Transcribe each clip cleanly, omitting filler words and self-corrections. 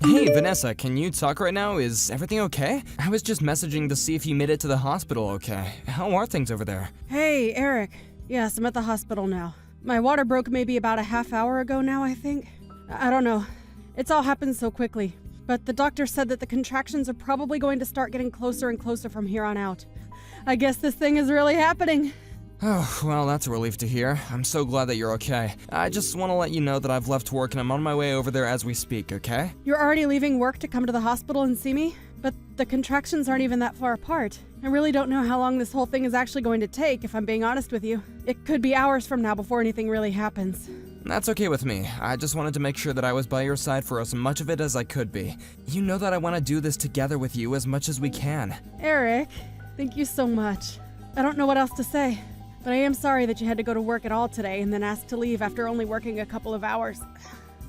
Hey, Vanessa, can you talk right now? Is everything okay? I was just messaging to see if you made it to the hospital okay. How are things over there? Hey, Eric. Yes, I'm at the hospital now. My water broke maybe about a half hour ago now, I think. I don't know. It's all happened so quickly. But the doctor said that the contractions are probably going to start getting closer and closer from here on out. I guess this thing is really happening. Oh, well, that's a relief to hear. I'm so glad that you're okay. I just want to let you know that I've left work and I'm on my way over there as we speak, okay? You're already leaving work to come to the hospital and see me? But the contractions aren't even that far apart. I really don't know how long this whole thing is actually going to take, if I'm being honest with you. It could be hours from now before anything really happens. That's okay with me. I just wanted to make sure that I was by your side for as much of it as I could be. You know that I want to do this together with you as much as we can. Eric, thank you so much. I don't know what else to say. But I am sorry that you had to go to work at all today and then asked to leave after only working a couple of hours.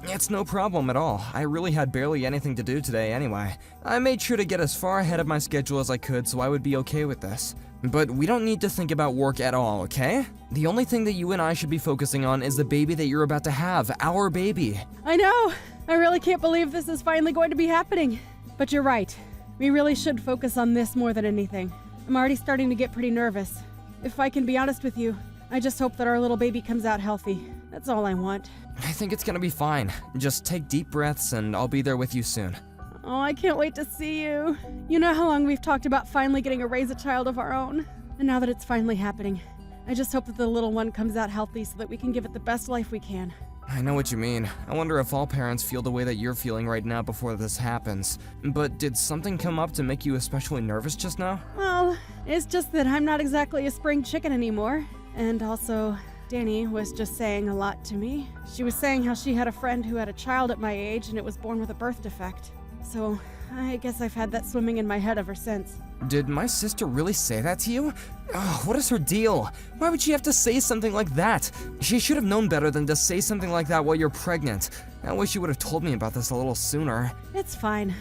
It's no problem at all. I really had barely anything to do today anyway. I made sure to get as far ahead of my schedule as I could so I would be okay with this. But we don't need to think about work at all, okay? The only thing that you and I should be focusing on is the baby that you're about to have, our baby. I know! I really can't believe this is finally going to be happening. But you're right. We really should focus on this more than anything. I'm already starting to get pretty nervous. If I can be honest with you, I just hope that our little baby comes out healthy. That's all I want. I think it's gonna be fine. Just take deep breaths and I'll be there with you soon. Oh, I can't wait to see you. You know how long we've talked about finally getting to raise a child of our own? And now that it's finally happening, I just hope that the little one comes out healthy so that we can give it the best life we can. I know what you mean. I wonder if all parents feel the way that you're feeling right now before this happens. But did something come up to make you especially nervous just now? Well, it's just that I'm not exactly a spring chicken anymore. And also, Danny was just saying a lot to me. She was saying how she had a friend who had a child at my age and it was born with a birth defect. So, I guess I've had that swimming in my head ever since. Did my sister really say that to you? Oh, what is her deal? Why would she have to say something like that? She should have known better than to say something like that while you're pregnant. I wish you would have told me about this a little sooner. It's fine.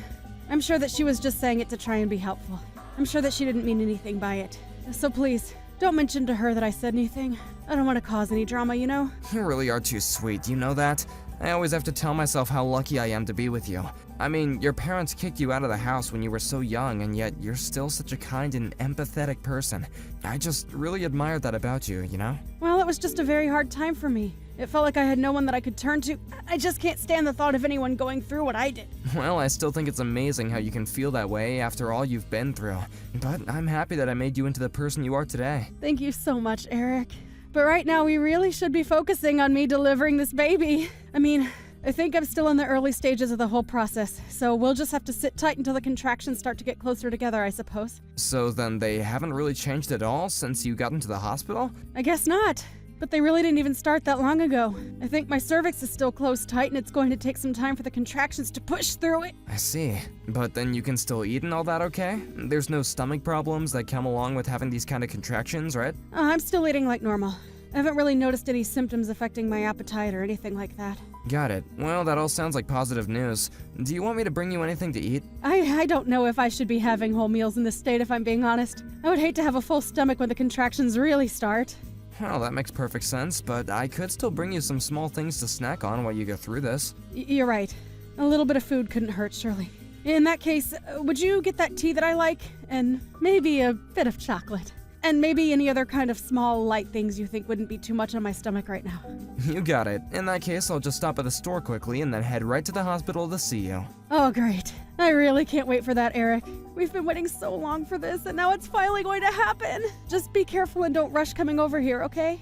I'm sure that she was just saying it to try and be helpful. I'm sure that she didn't mean anything by it. So please, don't mention to her that I said anything. I don't want to cause any drama, you know? You really are too sweet, you know that? I always have to tell myself how lucky I am to be with you. I mean, your parents kicked you out of the house when you were so young, and yet you're still such a kind and empathetic person. I just really admired that about you, you know? Well, it was just a very hard time for me. It felt like I had no one that I could turn to. I just can't stand the thought of anyone going through what I did. Well, I still think it's amazing how you can feel that way after all you've been through. But I'm happy that I made you into the person you are today. Thank you so much, Eric. But right now, we really should be focusing on me delivering this baby. I mean, I think I'm still in the early stages of the whole process, so we'll just have to sit tight until the contractions start to get closer together, I suppose. So then they haven't really changed at all since you got into the hospital? I guess not. But they really didn't even start that long ago. I think my cervix is still closed tight and it's going to take some time for the contractions to push through it. I see. But then you can still eat and all that, okay? There's no stomach problems that come along with having these kind of contractions, right? I'm still eating like normal. I haven't really noticed any symptoms affecting my appetite or anything like that. Got it. Well, that all sounds like positive news. Do you want me to bring you anything to eat? I don't know if I should be having whole meals in this state, if I'm being honest. I would hate to have a full stomach when the contractions really start. Well, that makes perfect sense, but I could still bring you some small things to snack on while you go through this. You're right. A little bit of food couldn't hurt, surely. In that case, would you get that tea that I like? And maybe a bit of chocolate. And maybe any other kind of small, light things you think wouldn't be too much on my stomach right now. You got it. In that case, I'll just stop at the store quickly and then head right to the hospital to see you. Oh, great. I really can't wait for that, Eric. We've been waiting so long for this, and now it's finally going to happen. Just be careful and don't rush coming over here, okay?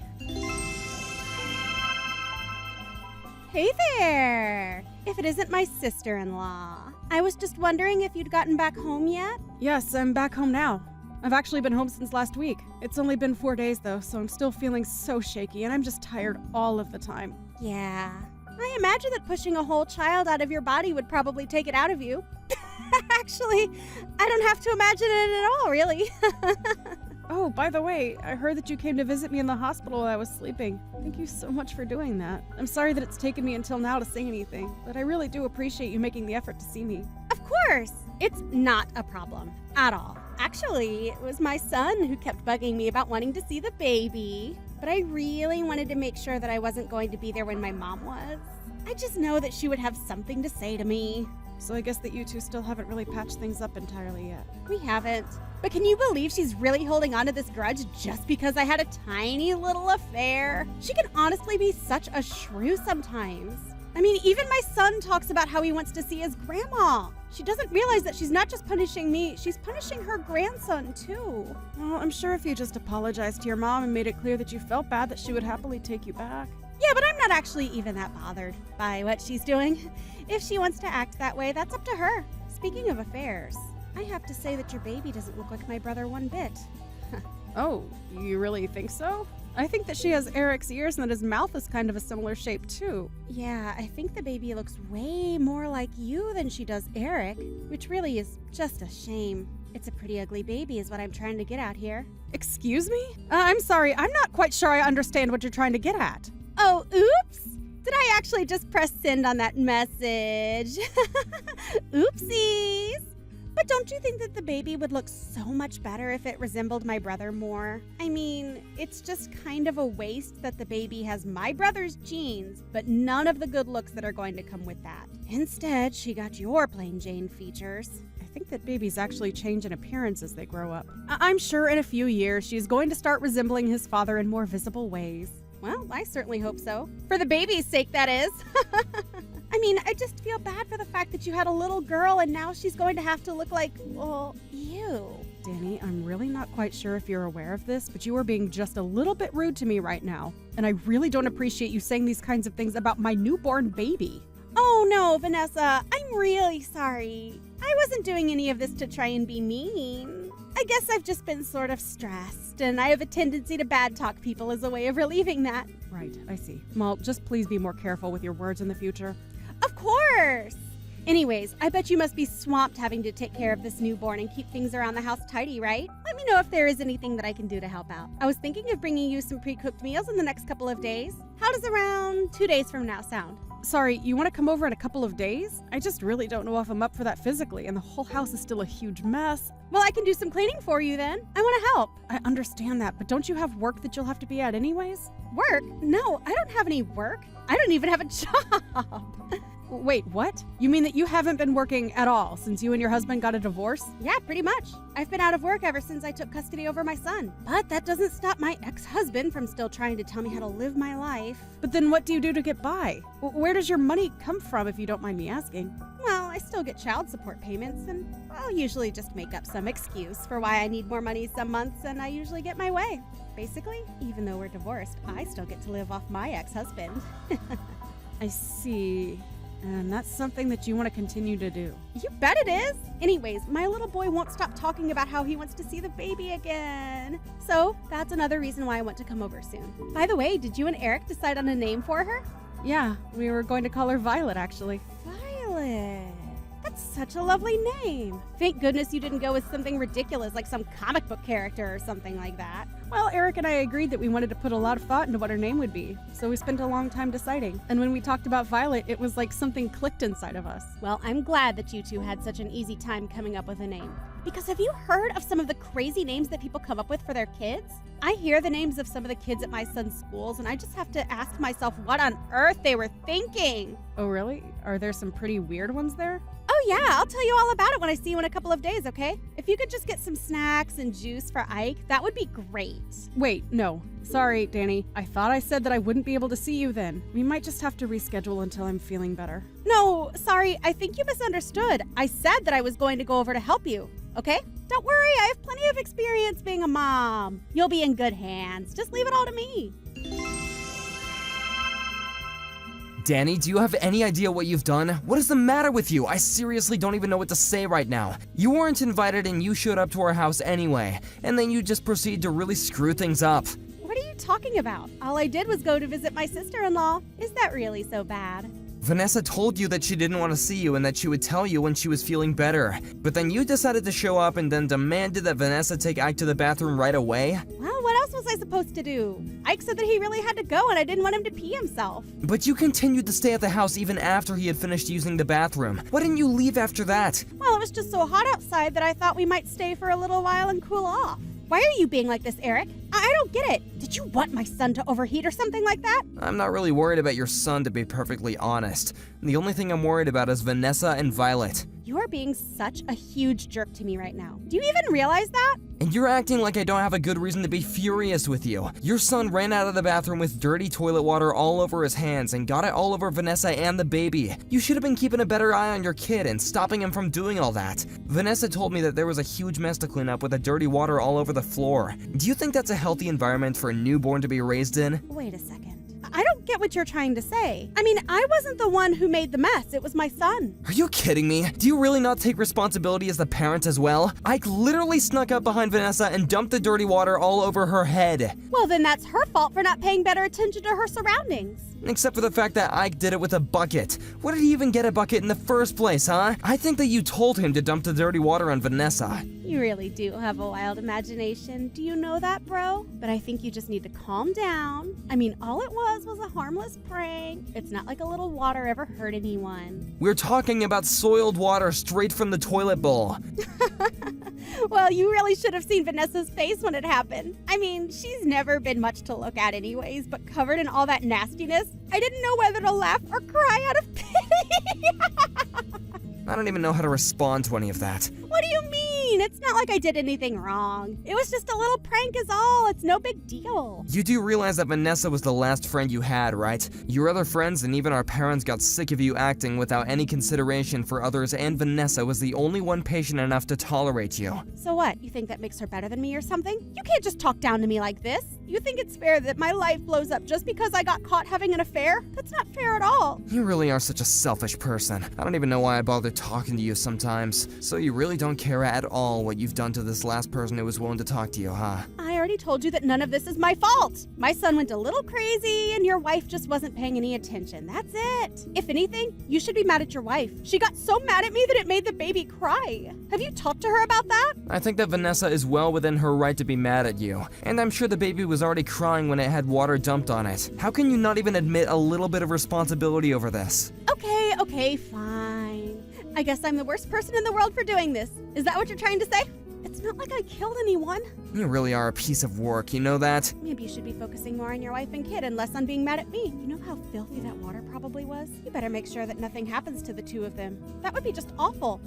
Hey there! If it isn't my sister-in-law. I was just wondering if you'd gotten back home yet? Yes, I'm back home now. I've actually been home since last week. It's only been 4 days though, so I'm still feeling so shaky and I'm just tired all of the time. Yeah. I imagine that pushing a whole child out of your body would probably take it out of you. Actually, I don't have to imagine it at all, really. Oh, by the way, I heard that you came to visit me in the hospital while I was sleeping. Thank you so much for doing that. I'm sorry that it's taken me until now to say anything, but I really do appreciate you making the effort to see me. Of course! It's not a problem at all. Actually, it was my son who kept bugging me about wanting to see the baby. But I really wanted to make sure that I wasn't going to be there when my mom was. I just know that she would have something to say to me. So I guess that you two still haven't really patched things up entirely yet. We haven't. But can you believe she's really holding on to this grudge just because I had a tiny little affair? She can honestly be such a shrew sometimes. I mean, even my son talks about how he wants to see his grandma. She doesn't realize that she's not just punishing me, she's punishing her grandson too. Well, I'm sure if you just apologized to your mom and made it clear that you felt bad, that she would happily take you back. Yeah, but I'm not actually even that bothered by what she's doing. If she wants to act that way, that's up to her. Speaking of affairs, I have to say that your baby doesn't look like my brother one bit. Oh, you really think so? I think that she has Eric's ears and that his mouth is kind of a similar shape too. Yeah, I think the baby looks way more like you than she does Eric, which really is just a shame. It's a pretty ugly baby is what I'm trying to get at here. Excuse me? I'm sorry, I'm not quite sure I understand what you're trying to get at. Oh, oops! Did I actually just press send on that message? Oopsies! But don't you think that the baby would look so much better if it resembled my brother more? I mean, it's just kind of a waste that the baby has my brother's genes, but none of the good looks that are going to come with that. Instead, she got your plain Jane features. I think that babies actually change in appearance as they grow up. I'm sure in a few years she's going to start resembling his father in more visible ways. Well, I certainly hope so. For the baby's sake, that is. I mean, I just feel bad for the fact that you had a little girl and now she's going to have to look like, well, you. Danny, I'm really not quite sure if you're aware of this, but you are being just a little bit rude to me right now. And I really don't appreciate you saying these kinds of things about my newborn baby. Oh no, Vanessa, I'm really sorry. I wasn't doing any of this to try and be mean. I guess I've just been sort of stressed, and I have a tendency to bad talk people as a way of relieving that. Right, I see. Well, just please be more careful with your words in the future. Of course! Anyways, I bet you must be swamped having to take care of this newborn and keep things around the house tidy, right? Let me know if there is anything that I can do to help out. I was thinking of bringing you some pre-cooked meals in the next couple of days. How does around 2 days from now sound? Sorry, you want to come over in a couple of days? I just really don't know if I'm up for that physically, and the whole house is still a huge mess. Well, I can do some cleaning for you then. I want to help. I understand that, but don't you have work that you'll have to be at anyways? Work? No, I don't have any work. I don't even have a job. Wait, what? You mean that you haven't been working at all since you and your husband got a divorce? Yeah, pretty much. I've been out of work ever since I took custody over my son. But that doesn't stop my ex-husband from still trying to tell me how to live my life. But then what do you do to get by? Where does your money come from, if you don't mind me asking? Well, I still get child support payments, and I'll usually just make up some excuse for why I need more money some months, and I usually get my way. Basically, even though we're divorced, I still get to live off my ex-husband. I see. And that's something that you want to continue to do. You bet it is! Anyways, my little boy won't stop talking about how he wants to see the baby again. So, that's another reason why I want to come over soon. By the way, did you and Eric decide on a name for her? Yeah, we were going to call her Violet, actually. Violet. That's such a lovely name. Thank goodness you didn't go with something ridiculous like some comic book character or something like that. Well, Eric and I agreed that we wanted to put a lot of thought into what her name would be, so we spent a long time deciding. And when we talked about Violet, it was like something clicked inside of us. Well, I'm glad that you two had such an easy time coming up with a name. Because have you heard of some of the crazy names that people come up with for their kids? I hear the names of some of the kids at my son's schools, and I just have to ask myself what on earth they were thinking. Oh, really? Are there some pretty weird ones there? Oh yeah, I'll tell you all about it when I see you in a couple of days, okay? If you could just get some snacks and juice for Ike, that would be great. Wait, no. Sorry, Danny. I thought I said that I wouldn't be able to see you then. We might just have to reschedule until I'm feeling better. No, sorry, I think you misunderstood. I said that I was going to go over to help you, okay? Don't worry, I have plenty of experience being a mom. You'll be in good hands. Just leave it all to me. Danny, do you have any idea what you've done? What is the matter with you? I seriously don't even know what to say right now. You weren't invited and you showed up to our house anyway, and then you just proceed to really screw things up. What are you talking about? All I did was go to visit my sister-in-law. Is that really so bad? Vanessa told you that she didn't want to see you and that she would tell you when she was feeling better. But then you decided to show up and then demanded that Vanessa take Ike to the bathroom right away? Well, what else was I supposed to do? Ike said that he really had to go and I didn't want him to pee himself. But you continued to stay at the house even after he had finished using the bathroom. Why didn't you leave after that? Well, it was just so hot outside that I thought we might stay for a little while and cool off. Why are you being like this, Eric? I don't get it. Did you want my son to overheat or something like that? I'm not really worried about your son, to be perfectly honest. The only thing I'm worried about is Vanessa and Violet. You are being such a huge jerk to me right now. Do you even realize that? And you're acting like I don't have a good reason to be furious with you. Your son ran out of the bathroom with dirty toilet water all over his hands and got it all over Vanessa and the baby. You should have been keeping a better eye on your kid and stopping him from doing all that. Vanessa told me that there was a huge mess to clean up with the dirty water all over the floor. Do you think that's a healthy environment for a newborn to be raised in? Wait a second. I don't get what you're trying to say. I mean, I wasn't the one who made the mess. It was my son. Are you kidding me? Do you really not take responsibility as the parent as well? Ike literally snuck up behind Vanessa and dumped the dirty water all over her head. Well, then that's her fault for not paying better attention to her surroundings. Except for the fact that Ike did it with a bucket. What did he even get a bucket in the first place, huh? I think that you told him to dump the dirty water on Vanessa. You really do have a wild imagination. Do you know that, bro? But I think you just need to calm down. I mean, all it was a harmless prank. It's not like a little water ever hurt anyone. We're talking about soiled water straight from the toilet bowl. Well, you really should have seen Vanessa's face when it happened. I mean, she's never been much to look at anyways, but covered in all that nastiness, I didn't know whether to laugh or cry out of pity. I don't even know how to respond to any of that. What do you mean? It's not like I did anything wrong. It was just a little prank is all. It's no big deal. You do realize that Vanessa was the last friend you had, right? Your other friends and even our parents got sick of you acting without any consideration for others, and Vanessa was the only one patient enough to tolerate you. So what? You think that makes her better than me or something? You can't just talk down to me like this. You think it's fair that my life blows up just because I got caught having an affair? That's not fair at all. You really are such a selfish person. I don't even know why I bother talking to you sometimes. So you really don't care at all what you've done to this last person who was willing to talk to you, huh? I already told you that none of this is my fault. My son went a little crazy and your wife just wasn't paying any attention. That's it. If anything, you should be mad at your wife. She got so mad at me that it made the baby cry. Have you talked to her about that? I think that Vanessa is well within her right to be mad at you. And I'm sure the baby was already crying when it had water dumped on it. How can you not even admit a little bit of responsibility over this? Okay, fine. I guess I'm the worst person in the world for doing this. Is that what you're trying to say? It's not like I killed anyone. You really are a piece of work, you know that? Maybe you should be focusing more on your wife and kid and less on being mad at me. You know how filthy that water probably was? You better make sure that nothing happens to the two of them. That would be just awful.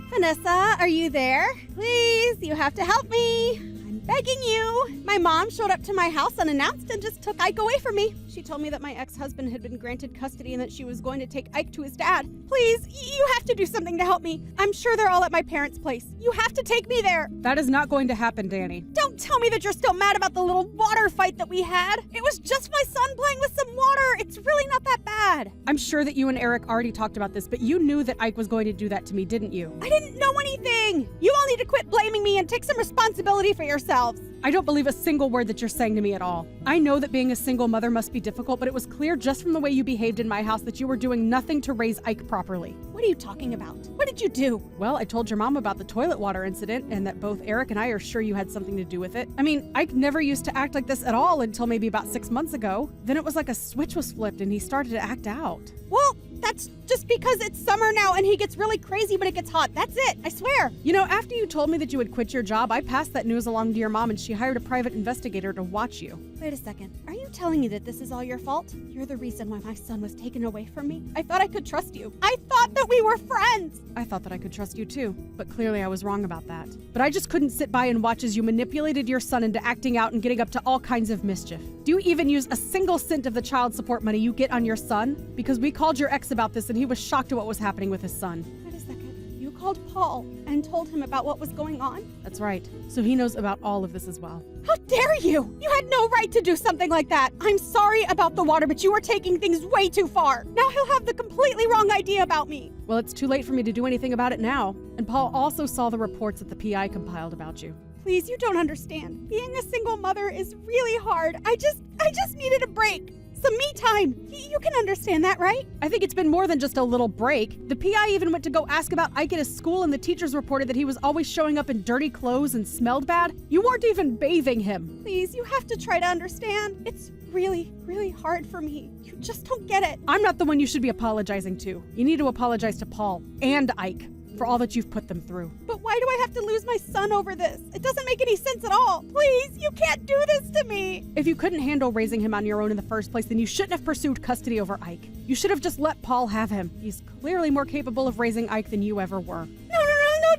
Vanessa, are you there? Please, you have to help me. I'm begging you. My mom showed up to my house unannounced and just took Ike away from me. She told me that my ex-husband had been granted custody and that she was going to take Ike to his dad. Please, you have to do something to help me. I'm sure they're all at my parents' place. You have to take me there. That is not going to happen, Danny. Don't tell me that you're still mad about the little water fight that we had. It was just my son playing with some water. It's really not that bad. I'm sure that you and Eric already talked about this, but you knew that Ike was going to do that to me, didn't you? I didn't know anything. You all need to quit blaming me and take some responsibility for yourselves. I don't believe a single word that you're saying to me at all. I know that being a single mother must be difficult, but it was clear just from the way you behaved in my house that you were doing nothing to raise Ike properly. What are you talking about? What did you do? Well, I told your mom about the toilet water incident and that both Eric and I are sure you had something to do with it. I mean, Ike never used to act like this at all until maybe about 6 months ago. Then it was like a switch was flipped and he started to act out. Well, that's just because it's summer now and he gets really crazy when it gets hot. That's it, I swear. You know, after you told me that you would quit your job, I passed that news along to your mom and she hired a private investigator to watch you. Wait a second. Are you telling me that this is all your fault? You're the reason why my son was taken away from me? I thought I could trust you. I thought that we were friends. I thought that I could trust you too, but clearly I was wrong about that. But I just couldn't sit by and watch as you manipulated your son into acting out and getting up to all kinds of mischief. Do you even use a single cent of the child support money you get on your son? Because we called your ex about this and he was shocked at what was happening with his son. Wait a second. You called Paul and told him about what was going on? That's right. So he knows about all of this as well. How dare you! You had no right to do something like that! I'm sorry about the water, but you were taking things way too far! Now he'll have the completely wrong idea about me! Well, it's too late for me to do anything about it now. And Paul also saw the reports that the PI compiled about you. Please, you don't understand. Being a single mother is really hard. I just needed a break. Some me time. You can understand that, right? I think it's been more than just a little break. The PI even went to go ask about Ike at his school and the teachers reported that he was always showing up in dirty clothes and smelled bad. You weren't even bathing him. Please, you have to try to understand. It's really, really hard for me. You just don't get it. I'm not the one you should be apologizing to. You need to apologize to Paul and Ike. for all that you've put them through. But why do I have to lose my son over this? It doesn't make any sense at all. Please, you can't do this to me. If you couldn't handle raising him on your own in the first place, then you shouldn't have pursued custody over Ike. You should have just let Paul have him. He's clearly more capable of raising Ike than you ever were. No,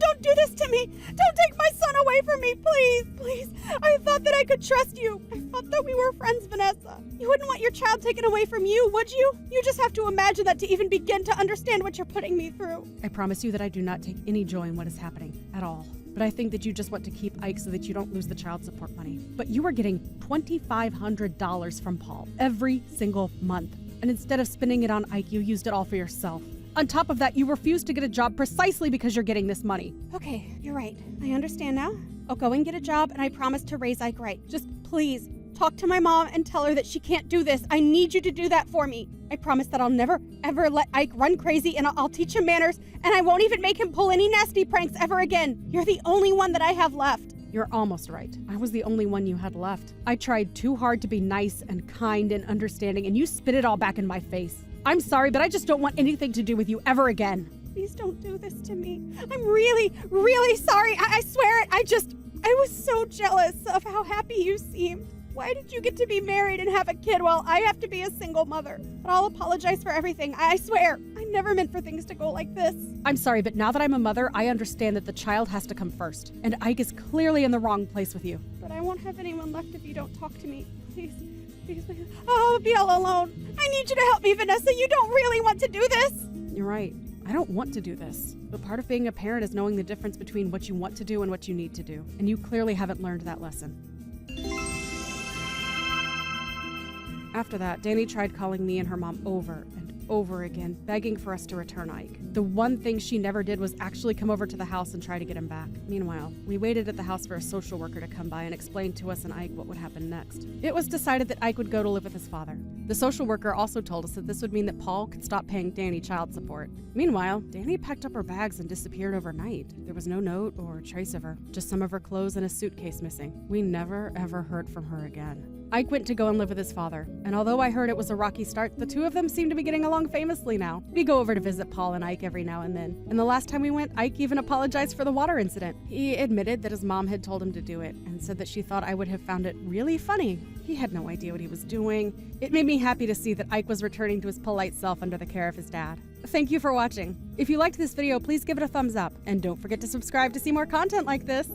don't do this to me. Don't take my son away from me, please, please. I thought that I could trust you. I thought that we were friends, Vanessa. You wouldn't want your child taken away from you, would you? You just have to imagine that to even begin to understand what you're putting me through. I promise you that I do not take any joy in what is happening at all. But I think that you just want to keep Ike so that you don't lose the child support money. But you are getting $2,500 from Paul every single month. And instead of spending it on Ike, you used it all for yourself. On top of that, you refuse to get a job precisely because you're getting this money. Okay, you're right. I understand now. I'll go and get a job, and I promise to raise Ike right. Just please, talk to my mom and tell her that she can't do this. I need you to do that for me. I promise that I'll never, ever let Ike run crazy, and I'll teach him manners, and I won't even make him pull any nasty pranks ever again. You're the only one that I have left. You're almost right. I was the only one you had left. I tried too hard to be nice and kind and understanding, and you spit it all back in my face. I'm sorry, but I just don't want anything to do with you ever again. Please don't do this to me. I'm really, really sorry. I swear it. I was so jealous of how happy you seemed. Why did you get to be married and have a kid while I have to be a single mother? But I'll apologize for everything. I swear. I never meant for things to go like this. I'm sorry, but now that I'm a mother, I understand that the child has to come first. And Ike is clearly in the wrong place with you. But I won't have anyone left if you don't talk to me. Please. Please. I'll be all alone. I need you to help me, Vanessa. You don't really want to do this. You're right. I don't want to do this. But part of being a parent is knowing the difference between what you want to do and what you need to do. And you clearly haven't learned that lesson. After that, Danny tried calling me and her mom over and over again, begging for us to return Ike. The one thing she never did was actually come over to the house and try to get him back. Meanwhile, we waited at the house for a social worker to come by and explain to us and Ike what would happen next. It was decided that Ike would go to live with his father. The social worker also told us that this would mean that Paul could stop paying Danny child support. Meanwhile, Danny packed up her bags and disappeared overnight. There was no note or trace of her, just some of her clothes and a suitcase missing. We never ever heard from her again. Ike went to go and live with his father, and although I heard it was a rocky start, the two of them seem to be getting along famously now. We go over to visit Paul and Ike every now and then, and the last time we went, Ike even apologized for the water incident. He admitted that his mom had told him to do it, and said that she thought I would have found it really funny. He had no idea what he was doing. It made me happy to see that Ike was returning to his polite self under the care of his dad. Thank you for watching. If you liked this video, please give it a thumbs up, and don't forget to subscribe to see more content like this.